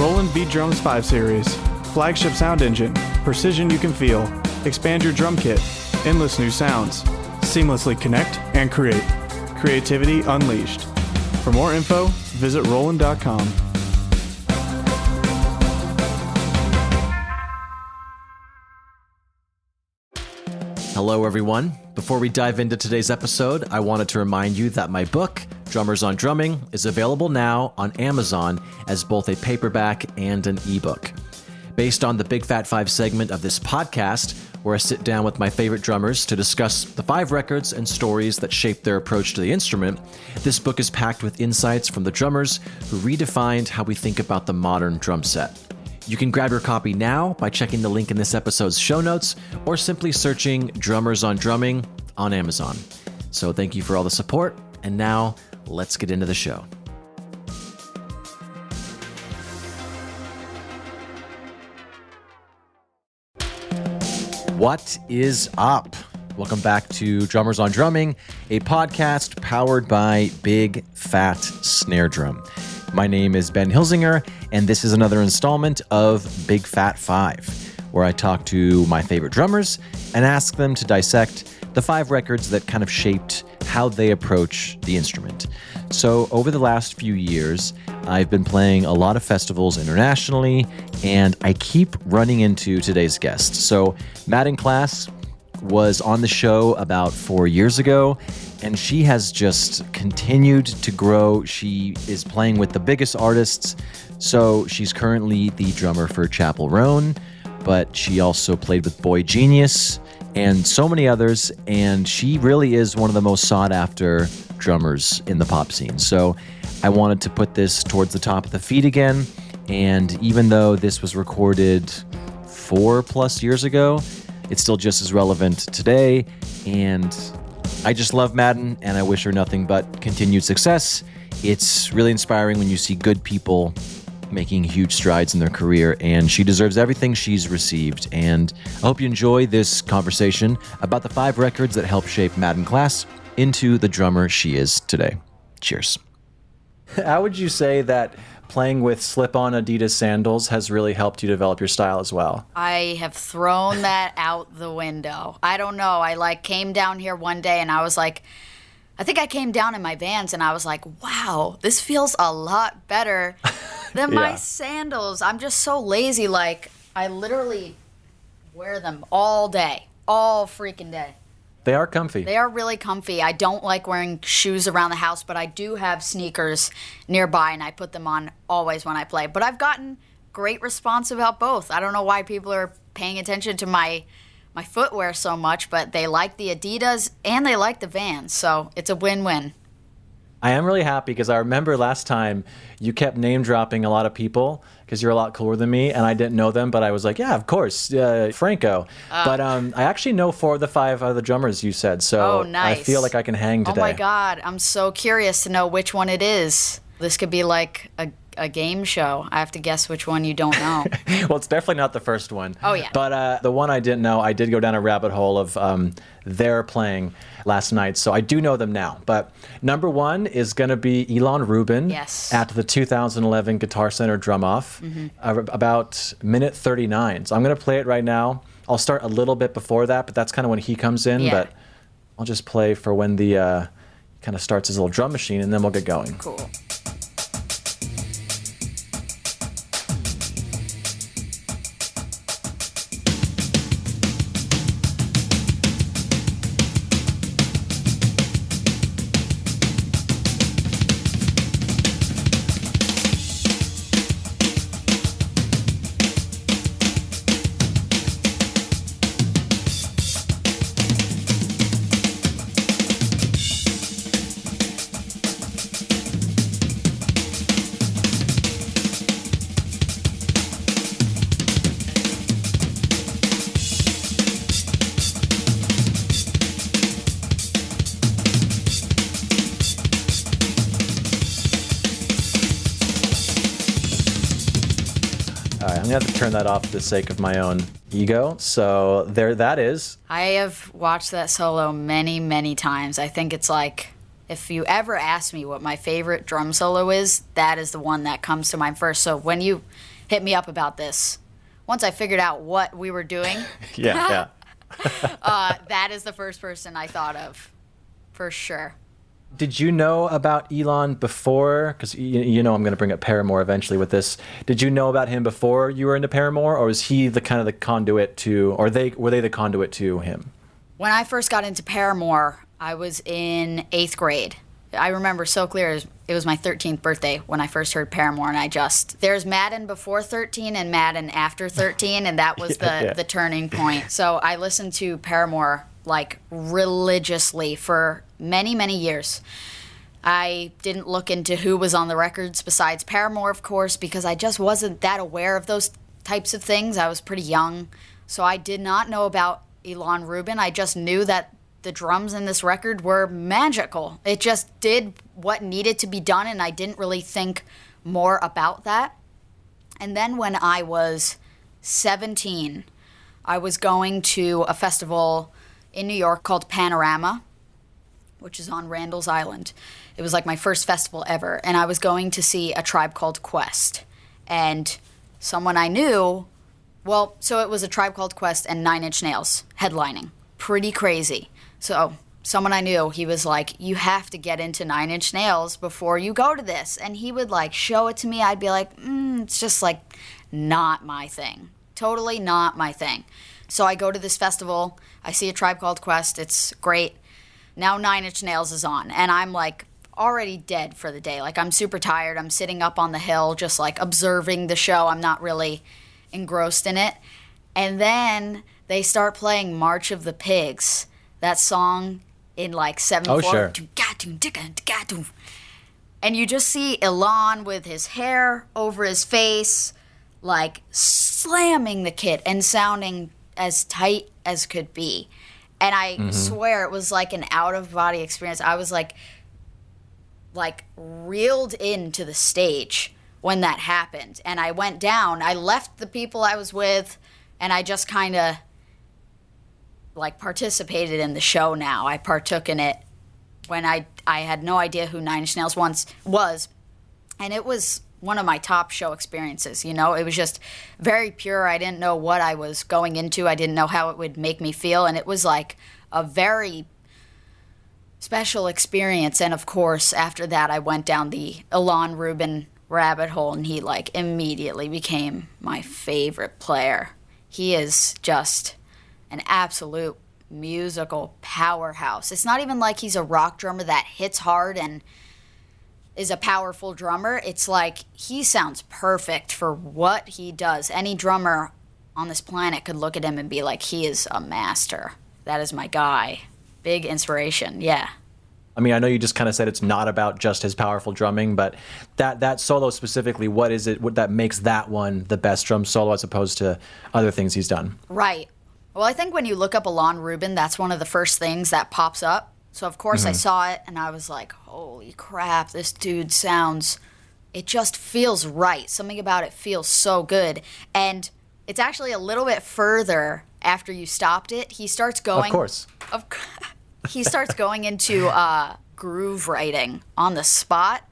Roland Beat Drums 5 Series. Flagship sound engine. Precision you can feel. Expand your drum kit. Endless new sounds. Seamlessly connect and create. Creativity unleashed. For more info, visit Roland.com. Hello, everyone. Before we dive into today's episode, I wanted to remind you that my book, Drummers on Drumming, is available now on Amazon as both a paperback and an ebook. Based on the Big Fat 5 segment of this podcast, where I sit down with my favorite drummers to discuss the 5 records and stories that shaped their approach to the instrument, this book is packed with insights from the drummers who redefined how we think about the modern drum set. You can grab your copy now by checking the link in this episode's show notes or simply searching Drummers on Drumming on Amazon. So thank you for all the support, and now let's get into the show. What is up? Welcome back to Drummers on Drumming, a podcast powered by Big Fat Snare Drum. My name is Ben Hilsinger, and this is another installment of Big Fat 5, where I talk to my favorite drummers and ask them to dissect the 5 records that kind of shaped how they approach the instrument. So over the last few years, I've been playing a lot of festivals internationally, and I keep running into today's guest. So Madden Klass was on the show about 4 years ago, and she has just continued to grow. She is playing with the biggest artists. So she's currently the drummer for Chappell Roan, but she also played with Boygenius and so many others, and she really is one of the most sought after drummers in the pop scene. So I wanted to put this towards the top of the feed again, and even though this was recorded 4+ years ago, it's still just as relevant today, and I just love Madden, and I wish her nothing but continued success. It's really inspiring when you see good people making huge strides in their career, and she deserves everything she's received. And I hope you enjoy this conversation about the 5 records that helped shape Madden Klass into the drummer she is today. Cheers. How would you say that playing with slip-on Adidas sandals has really helped you develop your style as well? I have thrown that out the window. I don't know. I came down here one day and I was like, I think I came down in my Vans and I was like, wow, this feels a lot better than my sandals. I'm just so lazy. I literally wear them all day, all freaking day. They are comfy. They are really comfy. I don't like wearing shoes around the house, but I do have sneakers nearby, and I put them on always when I play. But I've gotten great response about both. I don't know why people are paying attention to my footwear so much, but they like the Adidas and they like the Vans, so it's a win-win. I am really happy because I remember last time you kept name-dropping a lot of people because you're a lot cooler than me, and I didn't know them, but I was like, yeah, of course, Franco. But I actually know 4 of the 5 other drummers you said, so nice. I feel like I can hang today. Oh my God, I'm so curious to know which one it is. This could be like a game show. I have to guess which one you don't know. Well, it's definitely not the first one. Oh, yeah. But the one I didn't know, I did go down a rabbit hole of their playing last night, so I do know them now. But number 1 is going to be Ilan Rubin at the 2011 Guitar Center Drum-Off, about minute 39. So I'm going to play it right now. I'll start a little bit before that, but that's kind of when he comes in. But I'll just play for when the kind of starts his little drum machine, and then we'll get going. Cool. I'm going to have to turn that off for the sake of my own ego. So there that is. I have watched that solo many, many times. I think it's like, if you ever ask me what my favorite drum solo is, that is the one that comes to mind first. So when you hit me up about this. Once I figured out what we were doing, Yeah. that is the first person I thought of, for sure. Did you know about Ilan before? Because you know I'm going to bring up Paramore eventually with this. Did you know about him before you were into Paramore, or was he the kind of the conduit to, or were they the conduit to him? When I first got into Paramore, I was in 8th grade. I remember so clear. It was my 13th birthday when I first heard Paramore, and there's Madden before 13 and Madden after 13, and that was the turning point. So I listened to Paramore like religiously for many, many years. I didn't look into who was on the records besides Paramore, of course, because I just wasn't that aware of those types of things. I was pretty young, so I did not know about Ilan Rubin. I just knew that the drums in this record were magical. It just did what needed to be done, and I didn't really think more about that. And then when I was 17, I was going to a festival in New York called Panorama, which is on Randall's Island. It was like my first festival ever, and I was going to see A Tribe Called Quest. And someone I knew, so it was A Tribe Called Quest and 9 Inch Nails headlining. Pretty crazy. So someone I knew, he was like, you have to get into 9 Inch Nails before you go to this. And he would like show it to me. I'd be like, it's just like not my thing. Totally not my thing. So I go to this festival. I see A Tribe Called Quest. It's great. Now 9 Inch Nails is on. And I'm like already dead for the day. Like I'm super tired. I'm sitting up on the hill just like observing the show. I'm not really engrossed in it. And then they start playing March of the Pigs. That song in like 7/4. Oh, sure. And you just see Ilan with his hair over his face, like slamming the kit and sounding as tight as could be. And I swear it was like an out-of-body experience. I was like reeled into the stage when that happened. And I went down. I left the people I was with, and I just kind of like participated in the show now. I partook in it when I had no idea who 9 Inch Nails once was. And it was one of my top show experiences, you know? It was just very pure. I didn't know what I was going into. I didn't know how it would make me feel. And it was like a very special experience. And of course, after that, I went down the Ilan Rubin rabbit hole, and he like immediately became my favorite player. He is just an absolute musical powerhouse. It's not even like he's a rock drummer that hits hard and is a powerful drummer. It's like he sounds perfect for what he does. Any drummer on this planet could look at him and be like, he is a master. That is my guy. Big inspiration, yeah. I mean, I know you just kind of said it's not about just his powerful drumming, but that solo specifically, what is it that makes that one the best drum solo as opposed to other things he's done? Right. Well, I think when you look up Ilan Rubin, that's one of the first things that pops up. So, of course, I saw it, and I was like, holy crap, this dude sounds, it just feels right. Something about it feels so good. And it's actually a little bit further after you stopped it. He starts going. Of course. He starts going into groove writing on the spot.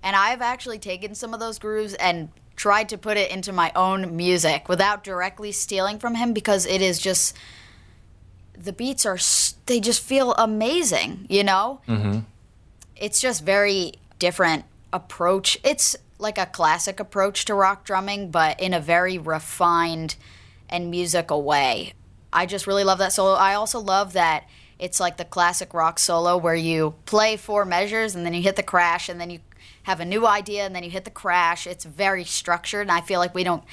And I've actually taken some of those grooves and tried to put it into my own music without directly stealing from him, because it is just, the beats are, they just feel amazing, you know? It's just very different approach. It's like a classic approach to rock drumming, but in a very refined and musical way. I just really love that solo. I also love that it's like the classic rock solo where you play 4 measures and then you hit the crash and then you have a new idea and then you hit the crash. It's very structured, and I feel like we don't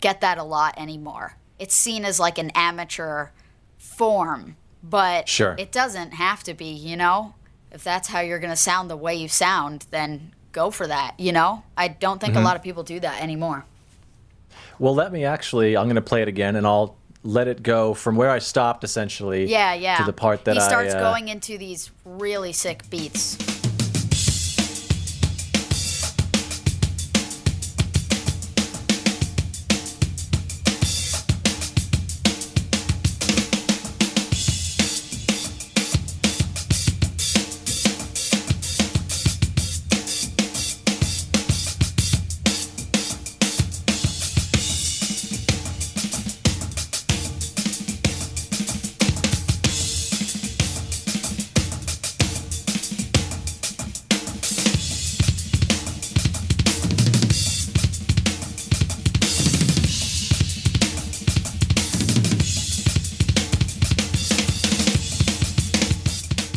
get that a lot anymore. It's seen as like an amateur form, but it doesn't have to be, you know? If that's how you're going to sound the way you sound, then go for that, you know? I don't think a lot of people do that anymore. Well, I'm going to play it again, and I'll let it go from where I stopped, essentially, to the part that he starts going into these really sick beats.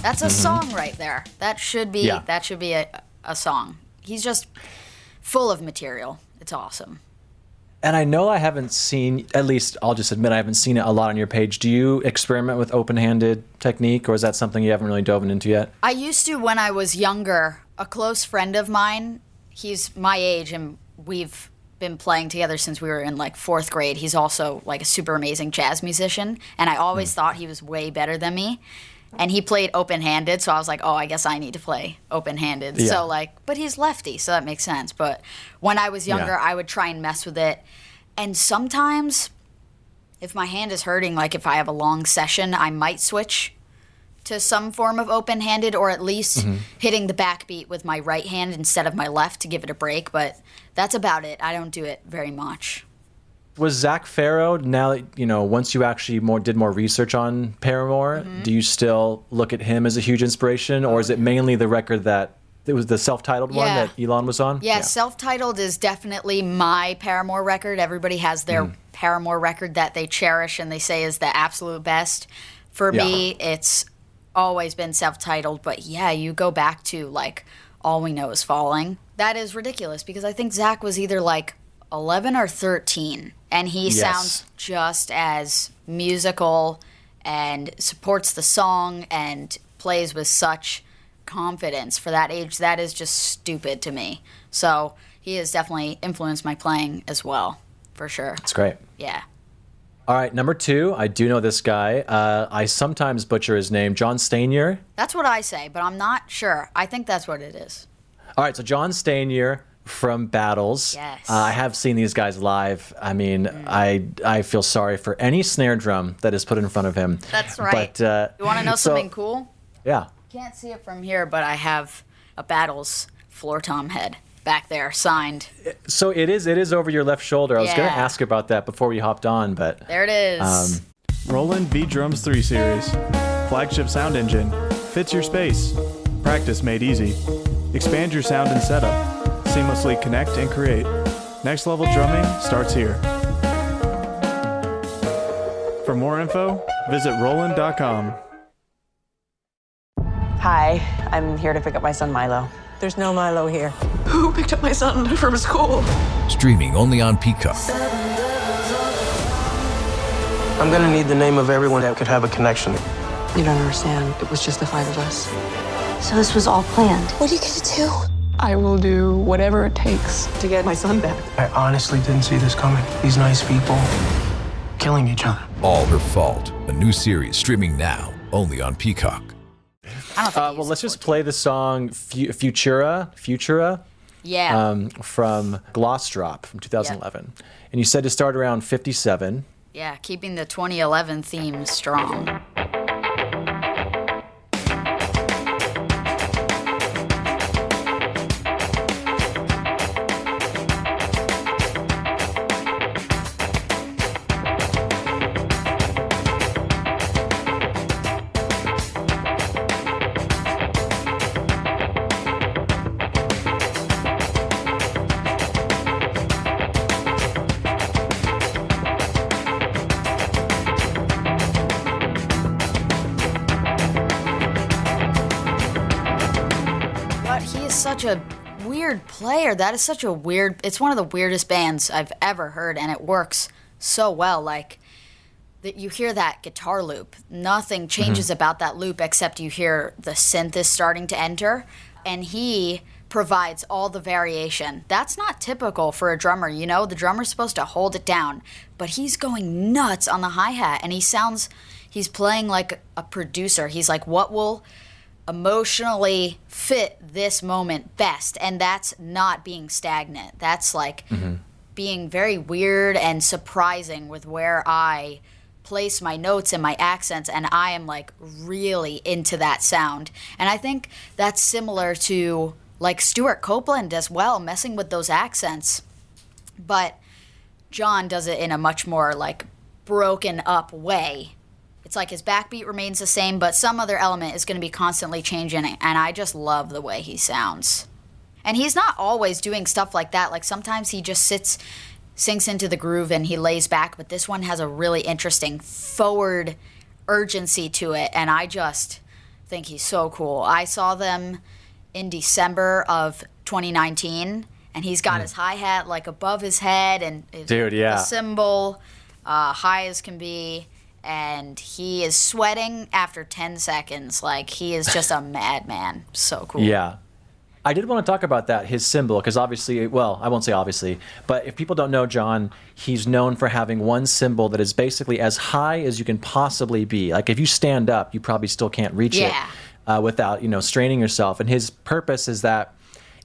That's a song right there. That should be a song. He's just full of material. It's awesome. And I know I haven't seen, at least I'll just admit I haven't seen it a lot on your page. Do you experiment with open-handed technique, or is that something you haven't really dove into yet? I used to when I was younger. A close friend of mine, he's my age, and we've been playing together since we were in like 4th grade. He's also like a super amazing jazz musician, and I always thought he was way better than me. And he played open-handed, so I was like, oh, I guess I need to play open-handed. Yeah. So like, but he's lefty, so that makes sense. But when I was younger, I would try and mess with it. And sometimes, if my hand is hurting, like if I have a long session, I might switch to some form of open-handed, or at least hitting the backbeat with my right hand instead of my left to give it a break. But that's about it. I don't do it very much. Was Zach Farrow, now that, once you actually did more research on Paramore, do you still look at him as a huge inspiration, or is it mainly the record that it was the self-titled one that Ilan was on? Yeah, self-titled is definitely my Paramore record. Everybody has their Paramore record that they cherish and they say is the absolute best. For me, it's always been self-titled, but yeah, you go back to like All We Know Is Falling. That is ridiculous because I think Zach was either like 11 or 13, and he sounds just as musical and supports the song and plays with such confidence for that age. That is just stupid to me. So he has definitely influenced my playing as well, for sure. That's great. Yeah. All right, number 2, I do know this guy. I sometimes butcher his name, John Stanier. That's what I say, but I'm not sure. I think that's what it is. All right, so John Stanier from Battles. Yes. I have seen these guys live. I mean, I feel sorry for any snare drum that is put in front of him. That's right. But, you want to know something cool? Yeah. Can't see it from here, but I have a Battles floor tom head back there, signed. So it is over your left shoulder. I was going to ask about that before we hopped on, but... There it is. Roland V Drums 3 Series. Flagship sound engine. Fits your space. Practice made easy. Expand your sound and setup. Seamlessly connect and create. Next level drumming starts here. For more info, visit roland.com. Hi, I'm here to pick up my son Milo. There's no Milo here. Who picked up my son from school? Streaming only on Peacock. I'm gonna need the name of everyone that could have a connection. You don't understand. It was just the 5 of us. So this was all planned. What are you gonna do? I will do whatever it takes to get my son back. I honestly didn't see this coming. These nice people killing each other. All Her Fault, a new series streaming now only on Peacock. Well, let's just play the song Futura. Yeah. From Gloss Drop from 2011. And you said to start around 57. Yeah, keeping the 2011 theme strong. Such a weird player. That is such a weird, it's one of the weirdest bands I've ever heard, and it works so well. Like, that you hear that guitar loop. Nothing changes about that loop except you hear the synth is starting to enter, and he provides all the variation. That's not typical for a drummer, you know? The drummer's supposed to hold it down, but he's going nuts on the hi-hat, and he's playing like a producer. He's like, what will emotionally fit this moment best? And that's not being stagnant. That's like being very weird and surprising with where I place my notes and my accents, and I am like really into that sound. And I think that's similar to like Stuart Copeland as well, messing with those accents. But John does it in a much more like broken up way. It's like his backbeat remains the same, but some other element is going to be constantly changing it, and I just love the way he sounds. And he's not always doing stuff like that. Like sometimes he just sinks into the groove and he lays back, but this one has a really interesting forward urgency to it, and think he's so cool. I saw them in December of 2019, and he's got his hi-hat like above his head and the cymbal high as can be, and he is sweating after 10 seconds. Like, he is just a madman. So cool. Yeah. I did want to talk about that, his cymbal, because obviously, well, I won't say obviously, but if people don't know John, he's known for having one cymbal that is basically as high as you can possibly be. Like, if you stand up, you probably still can't reach it without, straining yourself. And his purpose is that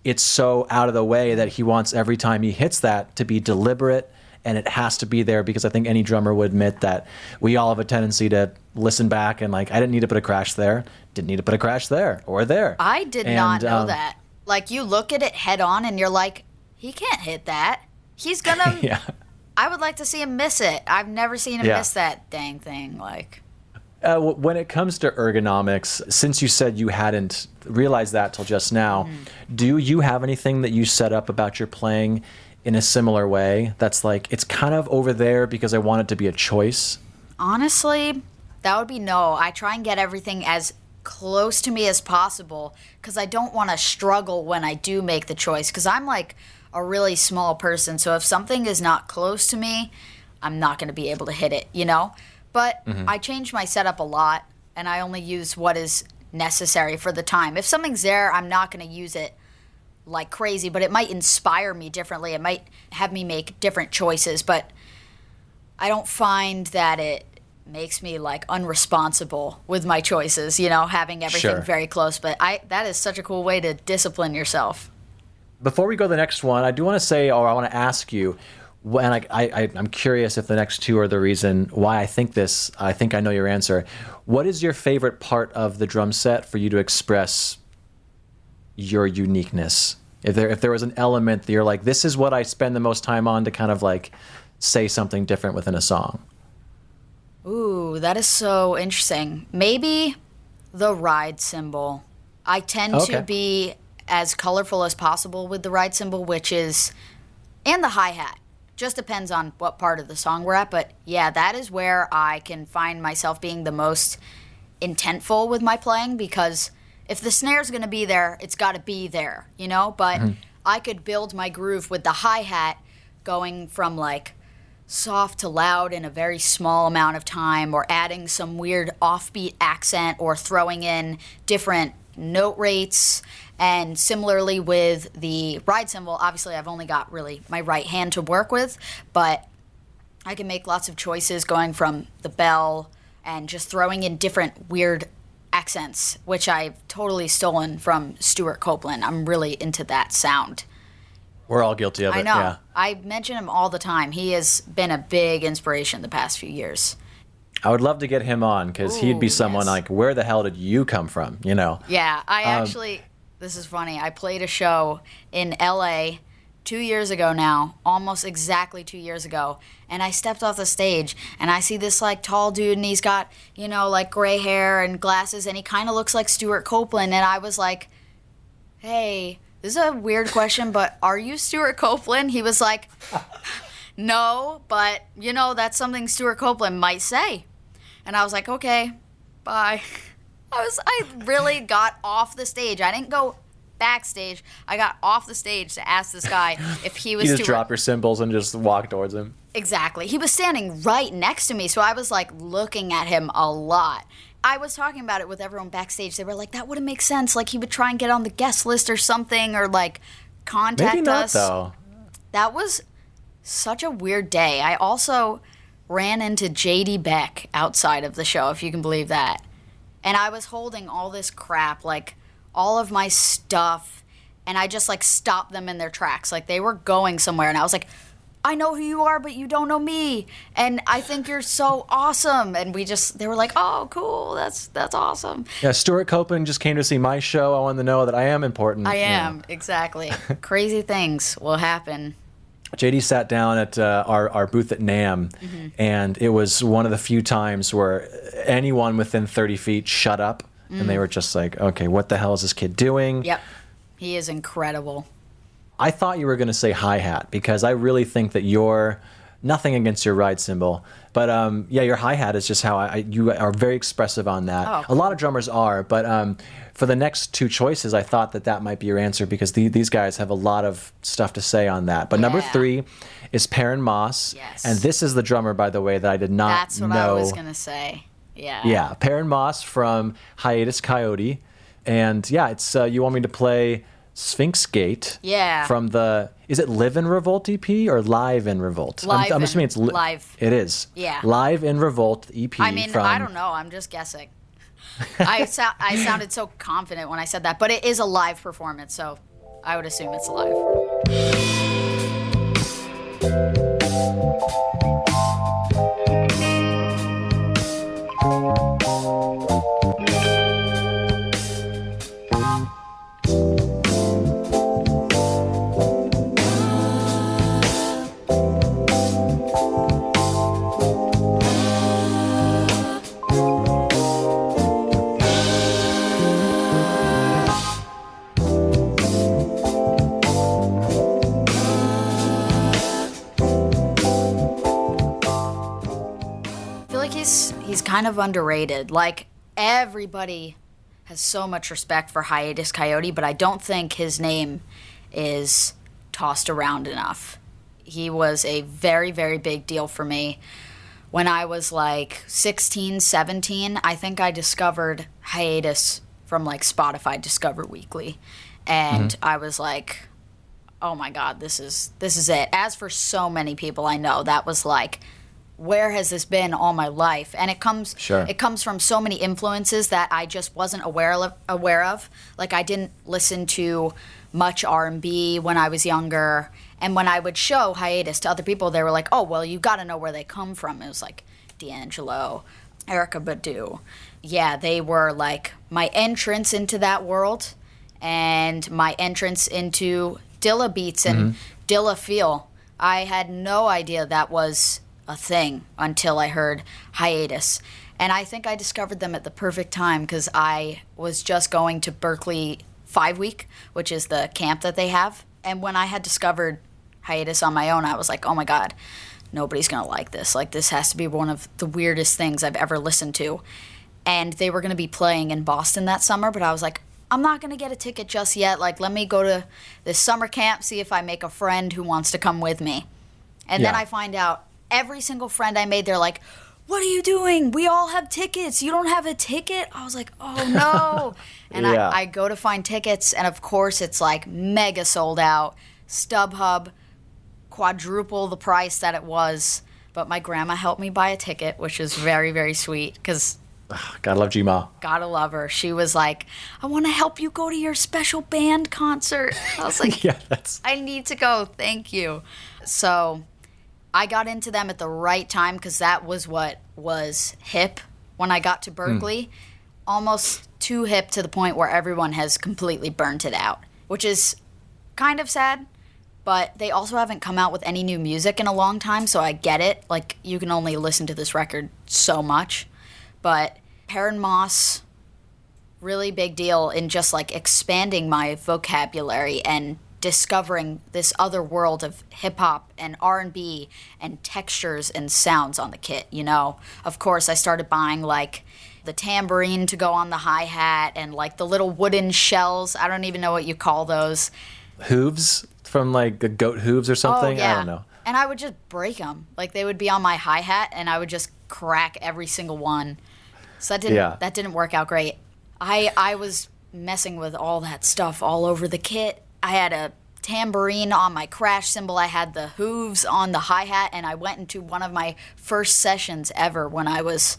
it's so out of the way that he wants every time he hits that to be deliberate, and it has to be there, because I think any drummer would admit that we all have a tendency to listen back and like, I didn't need to put a crash there, didn't need to put a crash there or there. I did not know that. Like, you look at it head on and you're like, he can't hit that. He's gonna. Yeah. I would like to see him miss it. I've never seen him miss that dang thing. Like, when it comes to ergonomics, since you said you hadn't realized that till just now, do you have anything that you set up about your playing in a similar way that's like, it's kind of over there because I want it to be a choice? Honestly, that would be no. I try and get everything as close to me as possible, because I don't want to struggle when I do make the choice, because I'm like a really small person, so if something is not close to me, I'm not going to be able to hit it, But I change my setup a lot, and I only use what is necessary for the time. If something's there, I'm not going to use it like crazy, but it might inspire me differently. It might have me make different choices, but I don't find that it makes me like unresponsible with my choices, having everything very close. But that is such a cool way to discipline yourself. Before we go to the next one, I do want to say, or I want to ask you, and I'm curious if the next two are the reason why I think this. I think I know your answer. What is your favorite part of the drum set for you to express your uniqueness? If there was an element that you're like, this is what I spend the most time on to kind of like say something different within a song. Ooh, that is so interesting. Maybe the ride cymbal. I tend to be as colorful as possible with the ride cymbal, and the hi-hat. Just depends on what part of the song we're at, but yeah, that is where I can find myself being the most intentful with my playing, because if the snare's going to be there, it's got to be there, But I could build my groove with the hi-hat going from like soft to loud in a very small amount of time, or adding some weird offbeat accent, or throwing in different note rates. And similarly with the ride cymbal, obviously I've only got really my right hand to work with, but I can make lots of choices going from the bell and just throwing in different weird accents, which I've totally stolen from Stuart Copeland. I'm really into that sound. We're all guilty of it. I know. Yeah. I mention him all the time. He has been a big inspiration the past few years. I would love to get him on, because he'd be someone like, where the hell did you come from? Yeah, I actually, this is funny. I played a show in LA 2 years ago now, almost exactly 2 years ago, and I stepped off the stage, and I see this like tall dude, and he's got, like gray hair and glasses, and he kind of looks like Stuart Copeland, and I was like, hey, this is a weird question, but are you Stuart Copeland? He was like, no, but, that's something Stuart Copeland might say. And I was like, okay, bye. I really got off the stage. I didn't go backstage. I got off the stage to ask this guy if he was You just Stuart. drop your cymbals and just walk towards him. Exactly. He was standing right next to me, so I was like looking at him a lot. I was talking about it with everyone backstage. They were like, that wouldn't make sense. Like, he would try and get on the guest list or something, or like contact Maybe not, us. though. That was such a weird day. I also ran into JD Beck outside of the show, if you can believe that. And I was holding all this crap, like all of my stuff, and I just like stopped them in their tracks. Like, they were going somewhere, and I was like, I know who you are, but you don't know me, and I think you're so awesome. And they were like, oh, cool, that's awesome. Yeah, Stuart Copeland just came to see my show. I wanted to know that I am important. I am, exactly. Crazy things will happen. JD sat down at our booth at NAMM, and it was one of the few times where anyone within 30 feet shut up, and they were just like, okay, what the hell is this kid doing? Yep, he is incredible. I thought you were going to say hi-hat, because I really think that your Nothing against your ride cymbal, but yeah, your hi-hat is just how you are very expressive on that. Oh, A lot of drummers are, but for the next two choices, I thought that might be your answer because these guys have a lot of stuff to say on that. But number 3 is Perrin Moss, Yes. and this is the drummer, by the way, that I did not know. That's what I was going to say. Yeah. Yeah, Perrin Moss from Hiatus Coyote, and yeah, it's you want me to play Sphinx Gate. Yeah. From the, is it Live in Revolt EP or Live in Revolt? I'm assuming it's Live. It is. Yeah. Live in Revolt EP. I mean, I don't know. I'm just guessing. I sounded so confident when I said that, but it is a live performance, so I would assume it's live. He's kind of underrated. Like, everybody has so much respect for Hiatus Coyote, but I don't think his name is tossed around enough. He was a very, very big deal for me. When I was like 16, 17, I think I discovered Hiatus from like Spotify Discover Weekly. And I was like, oh my God, this is it. As for so many people I know, that was like, where has this been all my life? And it comes from so many influences that I just wasn't aware of. Like, I didn't listen to much R&B when I was younger. And when I would show Hiatus to other people, they were like, oh, well, you got to know where they come from. It was like D'Angelo, Erykah Badu. Yeah, they were like my entrance into that world and my entrance into Dilla beats and Dilla feel. I had no idea that was a thing until I heard Hiatus. And I think I discovered them at the perfect time because I was just going to Berkeley 5 Week, which is the camp that they have. And when I had discovered Hiatus on my own, I was like, oh my God, nobody's going to like this. Like, this has to be one of the weirdest things I've ever listened to. And they were going to be playing in Boston that summer, but I was like, I'm not going to get a ticket just yet. Like, let me go to this summer camp, see if I make a friend who wants to come with me. And then I find out every single friend I made, they're like, what are you doing? We all have tickets. You don't have a ticket? I was like, oh no. And I go to find tickets, and of course it's like mega sold out. StubHub, quadruple the price that it was. But my grandma helped me buy a ticket, which is very, very sweet because gotta love G-Ma. Gotta love her. She was like, I want to help you go to your special band concert. I was like, I need to go. Thank you. So I got into them at the right time because that was what was hip when I got to Berkeley. Almost too hip to the point where everyone has completely burnt it out, which is kind of sad. But they also haven't come out with any new music in a long time, so I get it. Like, you can only listen to this record so much. But Perrin Moss, really big deal in just, like, expanding my vocabulary and discovering this other world of hip-hop and R&B and textures and sounds on the kit, you know? Of course, I started buying, like, the tambourine to go on the hi-hat and, like, the little wooden shells. I don't even know what you call those. Hooves? From like the goat hooves or something? Oh, yeah. I don't know. And I would just break them. Like, they would be on my hi-hat, and I would just crack every single one. So that didn't work out great. I was messing with all that stuff all over the kit. I had a tambourine on my crash cymbal. I had the hooves on the hi-hat, and I went into one of my first sessions ever when I was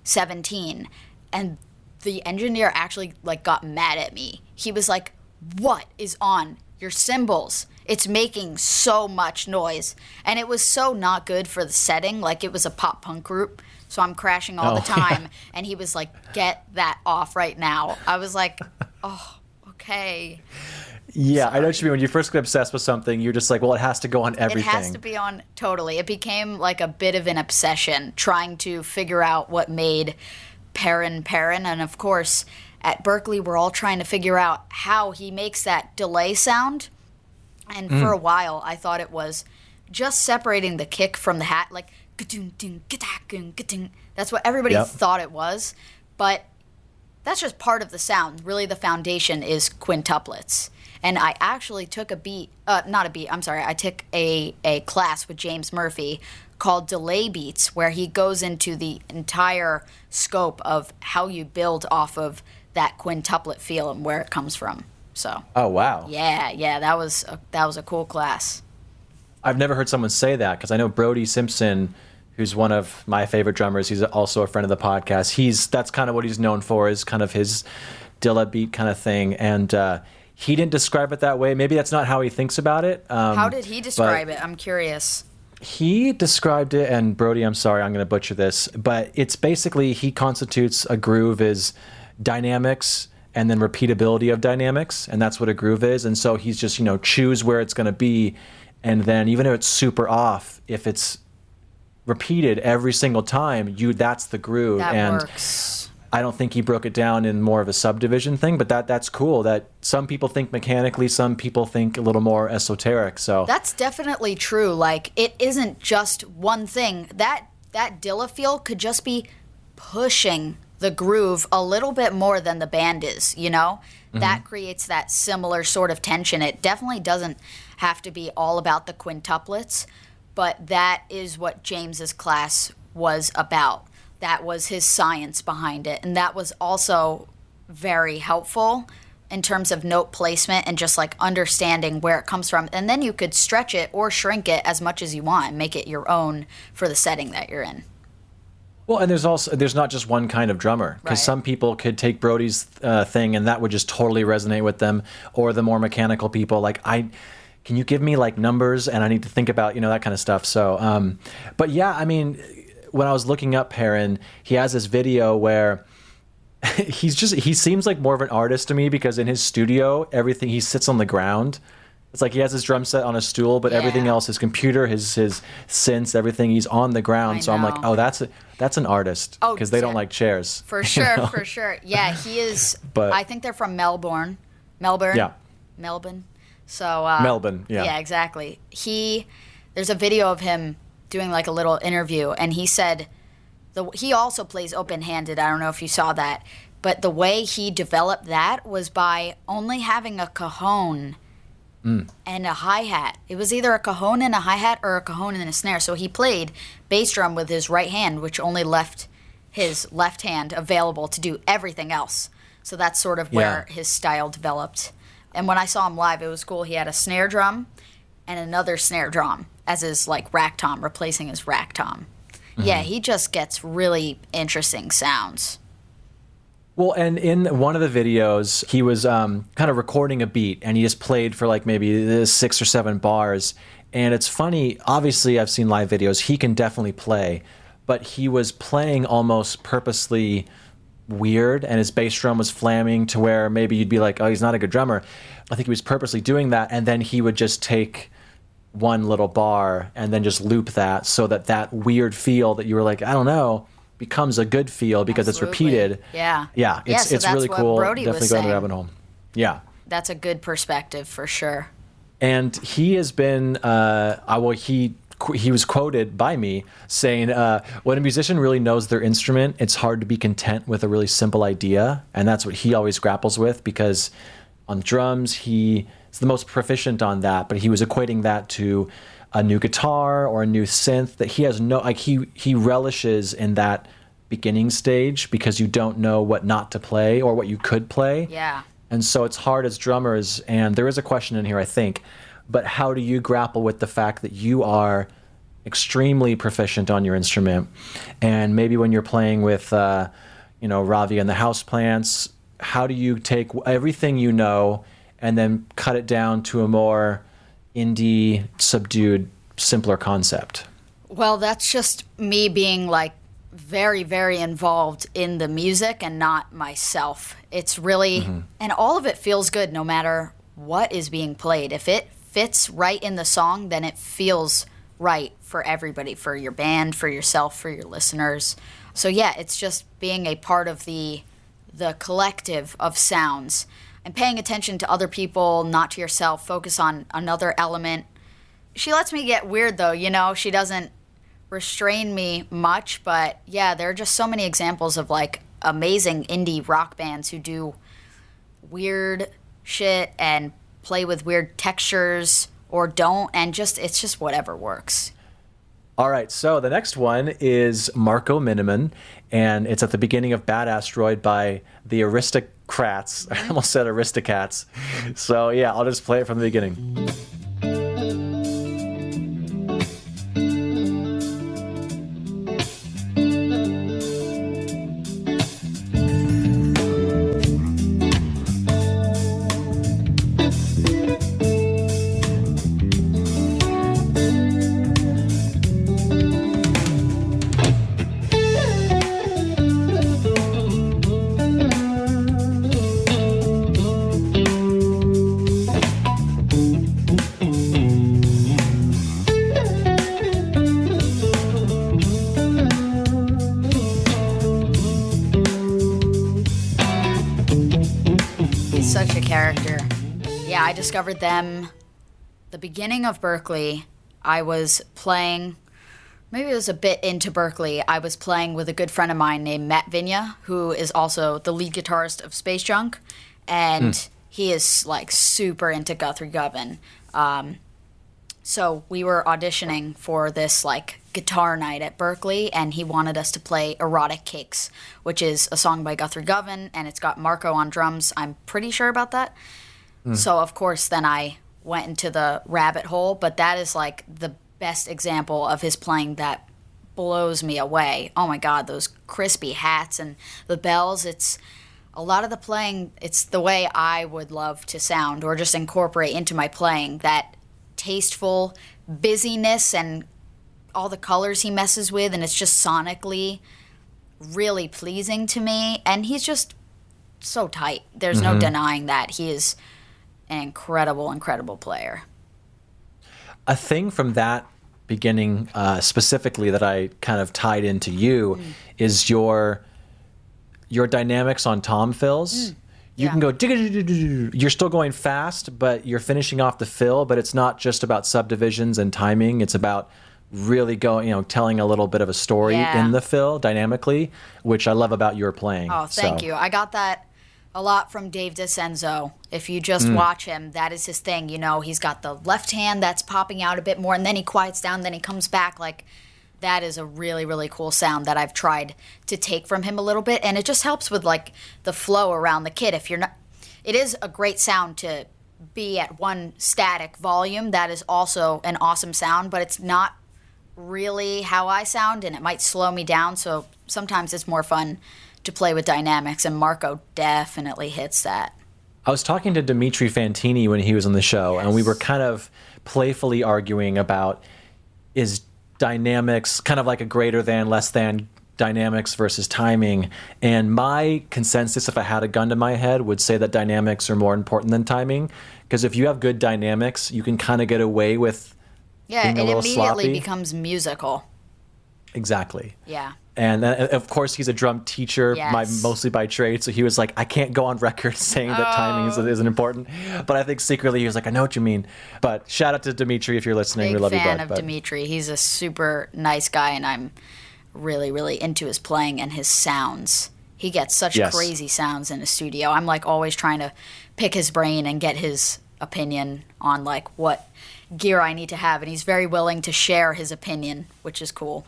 17. And the engineer actually, like, got mad at me. He was like, what is on your cymbals? It's making so much noise. And it was so not good for the setting. Like, it was a pop punk group, so I'm crashing all the time. And he was like, get that off right now. I was like, oh, okay. Yeah, Sorry. I know what you mean. When you first get obsessed with something, you're just like, well, it has to go on everything. It has to be on, totally. It became like a bit of an obsession, trying to figure out what made Perrin. And of course, at Berkeley, we're all trying to figure out how he makes that delay sound. And for a while, I thought it was just separating the kick from the hat, like, that's what everybody thought it was. But that's just part of the sound. Really, the foundation is quintuplets. And I actually took I took a class with James Murphy called Delay Beats, where he goes into the entire scope of how you build off of that quintuplet feel and where it comes from. So. Oh, wow. Yeah, that was a cool class. I've never heard someone say that, because I know Brody Simpson, who's one of my favorite drummers. He's also a friend of the podcast. That's kind of what he's known for, is kind of his Dilla beat kind of thing. And he didn't describe it that way. Maybe that's not how he thinks about it. How did he describe it? I'm curious. He described it, and Brody, I'm sorry, I'm going to butcher this, but it's basically he constitutes a groove as dynamics and then repeatability of dynamics, and that's what a groove is. And so he's just, choose where it's going to be, and then even if it's super off, if it's repeated every single time, that's the groove. That works. I don't think he broke it down in more of a subdivision thing, but that's cool. That some people think mechanically, some people think a little more esoteric. So that's definitely true. Like, it isn't just one thing. That Dilla feel could just be pushing the groove a little bit more than the band is, That creates that similar sort of tension. It definitely doesn't have to be all about the quintuplets, but that is what James's class was about. That was his science behind it. And that was also very helpful in terms of note placement and just like understanding where it comes from. And then you could stretch it or shrink it as much as you want and make it your own for the setting that you're in. Well, and there's not just one kind of drummer, because some people could take Brody's thing and that would just totally resonate with them, or the more mechanical people, like, can you give me like numbers, and I need to think about, that kind of stuff. So, but yeah, I mean, when I was looking up Perrin, he has this video where he seems like more of an artist to me, because in his studio, everything, he sits on the ground. It's like he has his drum set on a stool, but everything else, his computer, his synths, everything, he's on the ground. So I'm like, oh, that's an artist, because they don't like chairs. For sure, for sure. Yeah, he is. But I think they're from Melbourne. Yeah. Melbourne. So Melbourne. Yeah. Yeah, exactly. There's a video of him doing like a little interview, and he said he also plays open-handed. I don't know if you saw that, but the way he developed that was by only having a cajon and a hi-hat. It was either a cajon and a hi-hat or a cajon and a snare. So he played bass drum with his right hand, which only left his left hand available to do everything else. So that's sort of where his style developed. And when I saw him live, it was cool. He had a snare drum and another snare drum as his like rack tom, replacing his rack tom. Mm-hmm. Yeah, he just gets really interesting sounds. Well, and in one of the videos, he was kind of recording a beat, and he just played for like maybe 6 or 7 bars. And it's funny, obviously I've seen live videos, he can definitely play, but he was playing almost purposely weird, and his bass drum was flamming to where maybe you'd be like, oh, he's not a good drummer. I think he was purposely doing that, and then he would just take one little bar and then just loop that, so that weird feel that you were like, I don't know, becomes a good feel because it's repeated. Yeah. Yeah, it's really cool. Brody definitely go to the rabbit hole. Yeah. That's a good perspective for sure. And he has been, he was quoted by me saying, when a musician really knows their instrument, it's hard to be content with a really simple idea. And that's what he always grapples with, because on drums, he's the most proficient on that, but he was equating that to a new guitar or a new synth that he has he relishes in that beginning stage, because you don't know what not to play or what you could play. Yeah. And so it's hard as drummers, and there is a question in here, I think, but how do you grapple with the fact that you are extremely proficient on your instrument, and maybe when you're playing with, Ravi and the Houseplants, how do you take everything you know and then cut it down to a more indie, subdued, simpler concept? Well, that's just me being like very, very involved in the music and not myself. It's really, and all of it feels good no matter what is being played. If it fits right in the song, then it feels right for everybody, for your band, for yourself, for your listeners. So yeah, it's just being a part of the collective of sounds and paying attention to other people, not to yourself. Focus on another element she lets me get weird though, you know. She doesn't restrain me much, but yeah, there are just so many examples of like amazing indie rock bands who do weird shit and play with weird textures or don't, and just it's just whatever works. All right, so the next one is Marco Miniman, and it's at the beginning of Bad Asteroid by the Aristocrats. I almost said Aristocats. So yeah, I'll just play it from the beginning. Such a character. Yeah, I discovered them the beginning of Berkeley. I was playing, maybe it was a bit into Berkeley. I was playing with a good friend of mine named Matt Vinya, who is also the lead guitarist of Space Junk, and he is like super into Guthrie Govan. So we were auditioning for this like guitar night at Berkeley, and he wanted us to play Erotic Cakes, which is a song by Guthrie Govan, and it's got Marco on drums. I'm pretty sure about that. So of course then I went into the rabbit hole, but that is like the best example of his playing that blows me away. Oh my God, those crispy hats and the bells. It's a lot of the playing, it's the way I would love to sound or just incorporate into my playing, that tasteful busyness and all the colors he messes with, and it's just sonically really pleasing to me. And he's just so tight. There's no denying that. He is an incredible player. A thing from that beginning specifically that I kind of tied into you is your dynamics on tom fills. You can go, you're still going fast, but you're finishing off the fill, but it's not just about subdivisions and timing. It's about really going, telling a little bit of a story in the fill dynamically, which I love about your playing. Oh, thank you. I got that a lot from Dave DiCenzo. If you just watch him, that is his thing. He's got the left hand that's popping out a bit more, and then he quiets down, then he comes back. Like, that is a really, really cool sound that I've tried to take from him a little bit, and it just helps with like the flow around the kit. If you're not, it is a great sound to be at one static volume. That is also an awesome sound, but it's not really how I sound, and it might slow me down. So sometimes it's more fun to play with dynamics, and Marco definitely hits that. I was talking to Dimitri Fantini when he was on the show, and we were kind of playfully arguing about, is dynamics kind of like a greater than, less than dynamics versus timing. And my consensus, if I had a gun to my head, would say that dynamics are more important than timing, because if you have good dynamics, you can kind of get away with being a little immediately sloppy. Becomes musical. Exactly. Yeah. And of course, he's a drum teacher, Yes. mostly by trade. So he was like, I can't go on record saying that timing isn't important. But I think secretly he was like, I know what you mean. But shout out to Dimitri if you're listening. Big We love fan you, of bud. Dimitri. He's a super nice guy, and I'm really, really into his playing and his sounds. He gets such crazy sounds in the studio. I'm like always trying to pick his brain and get his opinion on like what gear I need to have, and he's very willing to share his opinion, which is cool.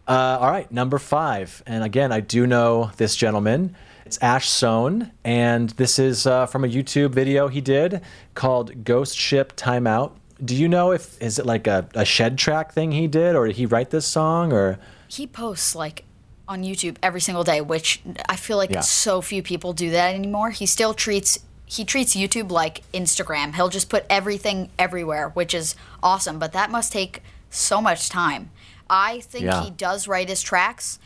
All right, number 5. And again, I do know this gentleman. It's Ash Sohn, and this is from a YouTube video he did called Ghost Ship Timeout. Do you know is it like a shed track thing he did, or did he write this song, or? He posts like on YouTube every single day, which I feel like so few people do that anymore. He still treats YouTube like Instagram. He'll just put everything everywhere, which is awesome, but that must take so much time. I think he does write his tracks.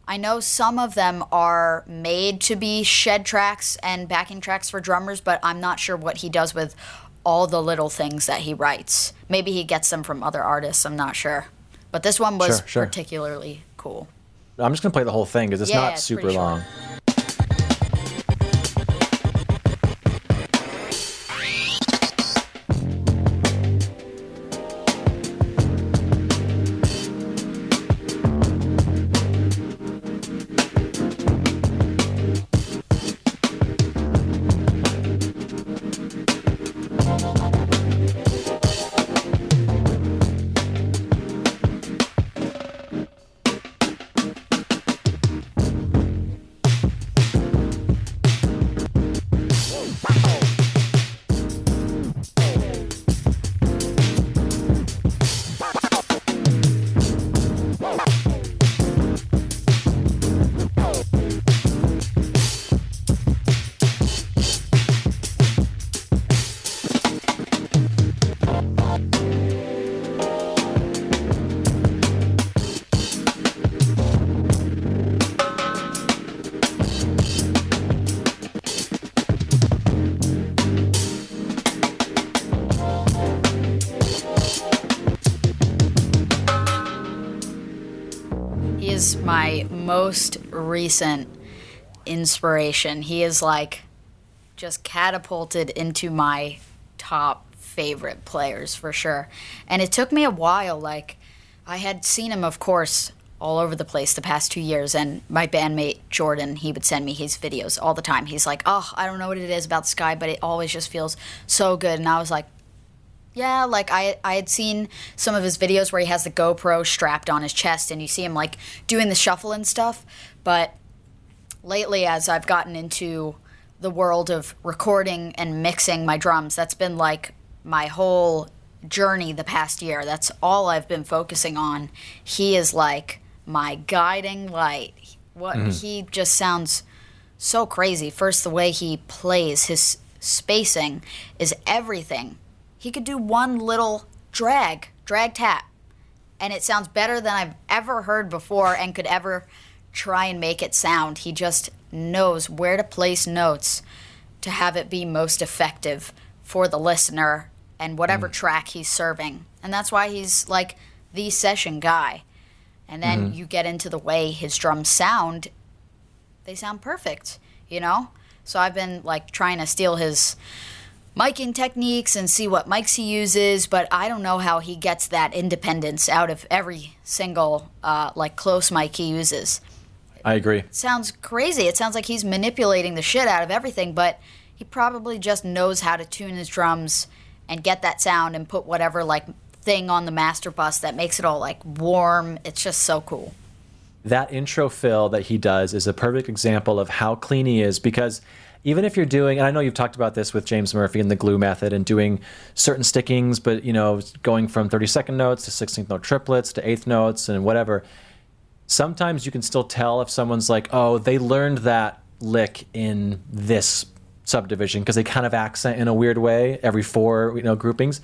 I know some of them are made to be shed tracks and backing tracks for drummers, but I'm not sure what he does with all the little things that he writes. Maybe he gets them from other artists, I'm not sure. But this one was particularly cool. I'm just going to play the whole thing because it's not it's super pretty short. long. is my most recent inspiration. He is like just catapulted into my top favorite players for sure. And it took me a while. Like, I had seen him, of course, all over the place the past 2 years, and my bandmate Jordan, he would send me his videos all the time. He's like, oh, I don't know what it is about this guy, but it always just feels so good. And I was like, yeah, like I had seen some of his videos where he has the GoPro strapped on his chest and you see him like doing the shuffle and stuff. But lately, as I've gotten into the world of recording and mixing my drums, that's been like my whole journey the past year. That's all I've been focusing on. He is like my guiding light. He just sounds so crazy. First, the way he plays, his spacing is everything. He could do one little drag tap, and it sounds better than I've ever heard before and could ever try and make it sound. He just knows where to place notes to have it be most effective for the listener and whatever track he's serving. And that's why he's like the session guy. And then you get into the way his drums sound. They sound perfect, you know? So I've been like trying to steal his miking techniques and see what mics he uses, but I don't know how he gets that independence out of every single like close mic he uses. I agree. It sounds crazy. It sounds like he's manipulating the shit out of everything, but he probably just knows how to tune his drums and get that sound and put whatever like thing on the master bus that makes it all like warm. It's just so cool. That intro fill that he does is a perfect example of how clean he is, because even if you're doing, and I know you've talked about this with James Murphy and the glue method and doing certain stickings, but you know, going from 32nd notes to 16th note triplets to 8th notes and whatever, sometimes you can still tell if someone's like, oh, they learned that lick in this subdivision because they kind of accent in a weird way every four, you know, groupings.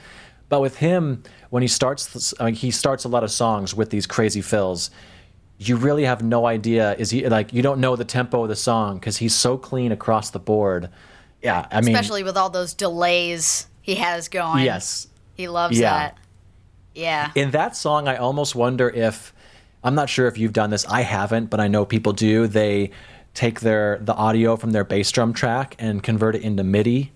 But with him, when he starts a lot of songs with these crazy fills, you really have no idea, is he like, you don't know the tempo of the song because he's so clean across the board. Yeah, I mean, especially with all those delays he has going. Yes. He loves that. Yeah. In that song, I almost wonder if, I'm not sure if you've done this, I haven't, but I know people do. They take the audio from their bass drum track and convert it into MIDI.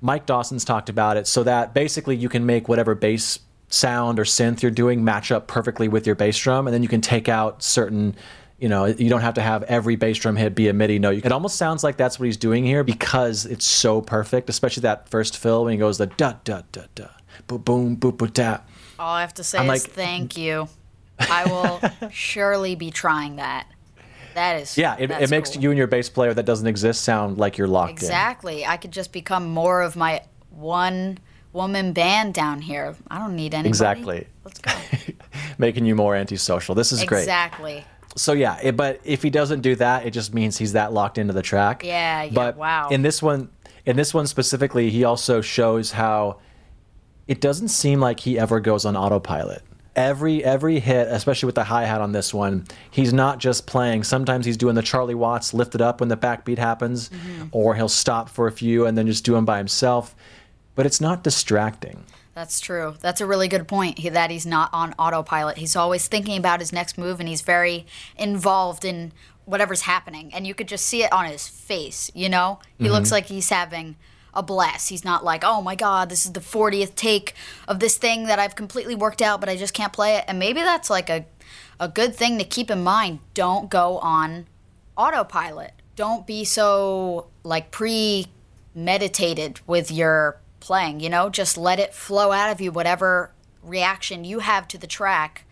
Mike Dawson's talked about it so that basically you can make whatever bass sound or synth you're doing match up perfectly with your bass drum, and then you can take out certain, you know, you don't have to have every bass drum hit be a MIDI note. It almost sounds like that's what he's doing here because it's so perfect, especially that first fill when he goes the da da da da boom boom boom boom da. All I have to say is thank you. I will surely be trying that. That is it makes cool. you and your bass player that doesn't exist sound like you're locked in. Exactly. I could just become more of my one-woman band down here. I don't need anybody. Exactly. Let's go. Making you more antisocial. This is great. Exactly. So yeah, but if he doesn't do that, it just means he's that locked into the track. Yeah, but wow. In this one specifically, he also shows how it doesn't seem like he ever goes on autopilot. Every hit, especially with the hi-hat on this one, he's not just playing. Sometimes he's doing the Charlie Watts lift it up when the backbeat happens, or he'll stop for a few and then just do them by himself. But it's not distracting. That's true. That's a really good point, that he's not on autopilot. He's always thinking about his next move, and he's very involved in whatever's happening. And you could just see it on his face, you know? He looks like he's having a blast. He's not like, oh my God, this is the 40th take of this thing that I've completely worked out, but I just can't play it. And maybe that's like a good thing to keep in mind. Don't go on autopilot. Don't be so like premeditated with your playing, you know? Just let it flow out of you, whatever reaction you have to the track.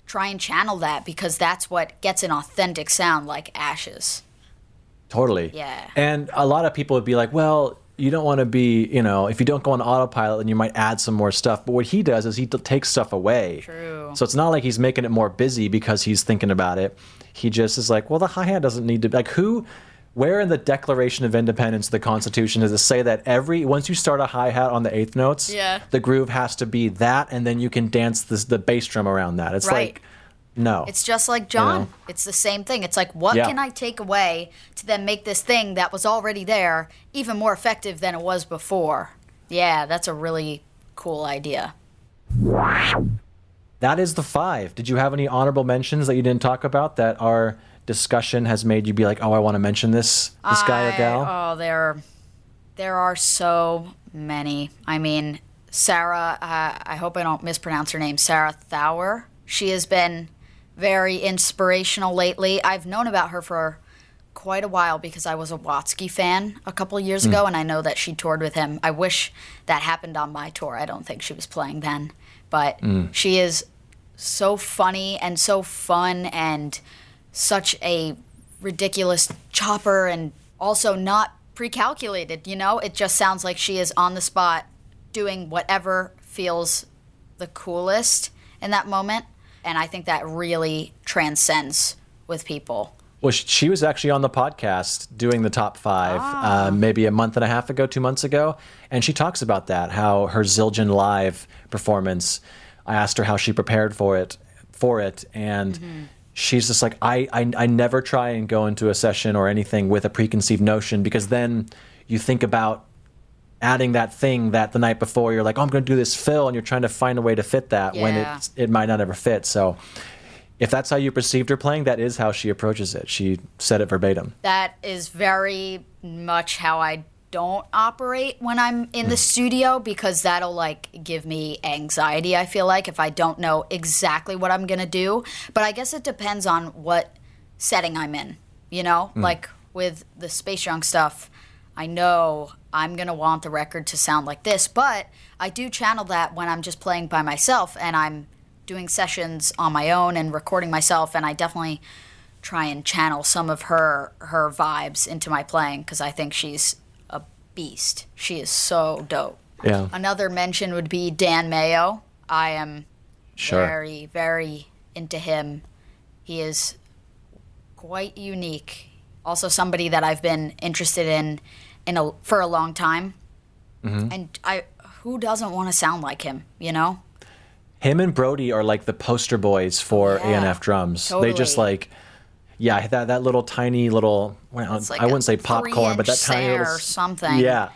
Try and channel that, because that's what gets an authentic sound like Ashes. Totally. Yeah. And a lot of people would be like, well, you don't want to be, you know, if you don't go on autopilot, then you might add some more stuff. But what he does is he takes stuff away. True. So it's not like he's making it more busy because he's thinking about it. He just is like, well, the hi-hat doesn't need to, like, where in the Declaration of Independence of the Constitution does it say that once you start a hi-hat on the eighth notes, the groove has to be that, and then you can dance the bass drum around that? It's like, no. It's just like John. You know? It's the same thing. It's like, what can I take away to then make this thing that was already there even more effective than it was before? Yeah, that's a really cool idea. That is the 5. Did you have any honorable mentions that you didn't talk about that our discussion has made you be like, oh, I want to mention this guy or gal? Oh, there are so many. I mean, Sarah, I hope I don't mispronounce her name, Sarah Thawer. She has been very inspirational lately. I've known about her for quite a while because I was a Watsky fan a couple years ago, and I know that she toured with him. I wish that happened on my tour. I don't think she was playing then. But she is so funny and so fun and such a ridiculous chopper and also not pre-calculated, you know? It just sounds like she is on the spot doing whatever feels the coolest in that moment. And I think that really transcends with people. Well, she was actually on the podcast doing the top 5 maybe a month and a half ago, 2 months ago. And she talks about that, how her Zildjian Live performance, I asked her how she prepared for it. And she's just like, I never try and go into a session or anything with a preconceived notion, because then you think about adding that thing that the night before you're like, oh, I'm going to do this fill, and you're trying to find a way to fit that when it might not ever fit. So if that's how you perceived her playing, that is how she approaches it. She said it verbatim. That is very much how I don't operate when I'm in the studio, because that'll like give me anxiety, I feel like, if I don't know exactly what I'm going to do. But I guess it depends on what setting I'm in, you know? Like with the Space Junk stuff, I know I'm going to want the record to sound like this, but I do channel that when I'm just playing by myself and I'm doing sessions on my own and recording myself, and I definitely try and channel some of her vibes into my playing, because I think she's a beast. She is so dope. Yeah. Another mention would be Dan Mayo. I am Sure. very, very into him. He is quite unique. Also somebody that I've been interested in for a long time. And who doesn't want to sound like him, you know? Him and Brody are like the poster boys for ANF drums. Totally. They just like, that little tiny little, Like I wouldn't say popcorn, but that tiny little or something. Yeah.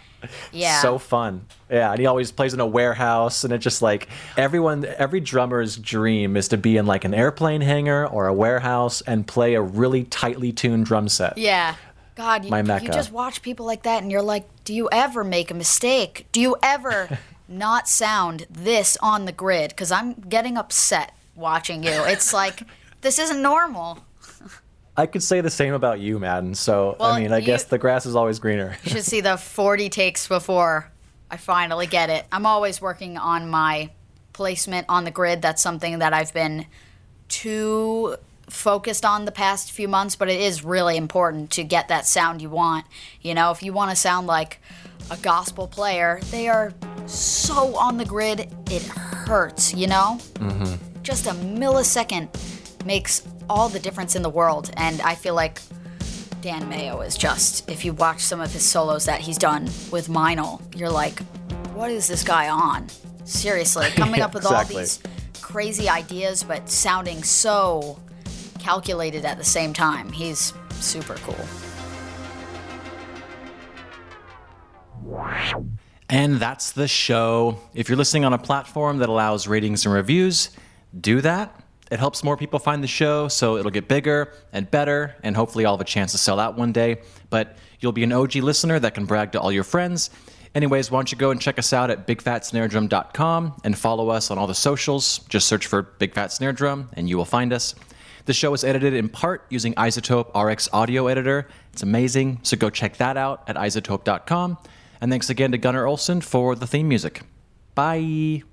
Yeah. So fun. Yeah. And he always plays in a warehouse, and it's just like every drummer's dream is to be in like an airplane hangar or a warehouse and play a really tightly tuned drum set. Yeah. God, you just watch people like that and you're like, do you ever make a mistake? Do you ever not sound this on the grid? Because I'm getting upset watching you. It's like, this isn't normal. I could say the same about you, Madden. So, Well, I mean, I guess the grass is always greener. You should see the 40 takes before I finally get it. I'm always working on my placement on the grid. That's something that I've been too focused on the past few months, but it is really important to get that sound you want. You know, if you want to sound like a gospel player, they are so on the grid, it hurts, you know? Just a millisecond makes all the difference in the world, and I feel like Dan Mayo is just, if you watch some of his solos that he's done with Meinl, you're like, what is this guy on? Seriously, coming up with all these crazy ideas, but sounding so calculated at the same time. He's super cool. And that's the show. If you're listening on a platform that allows ratings and reviews, do that. It helps more people find the show, so it'll get bigger and better, and hopefully I'll have a chance to sell out one day. But you'll be an OG listener that can brag to all your friends. Anyways, why don't you go and check us out at bigfatsnaredrum.com and follow us on all the socials. Just search for Big Fat Snare Drum and you will find us. The show is edited in part using iZotope RX Audio Editor. It's amazing, so go check that out at iZotope.com. And thanks again to Gunnar Olsen for the theme music. Bye!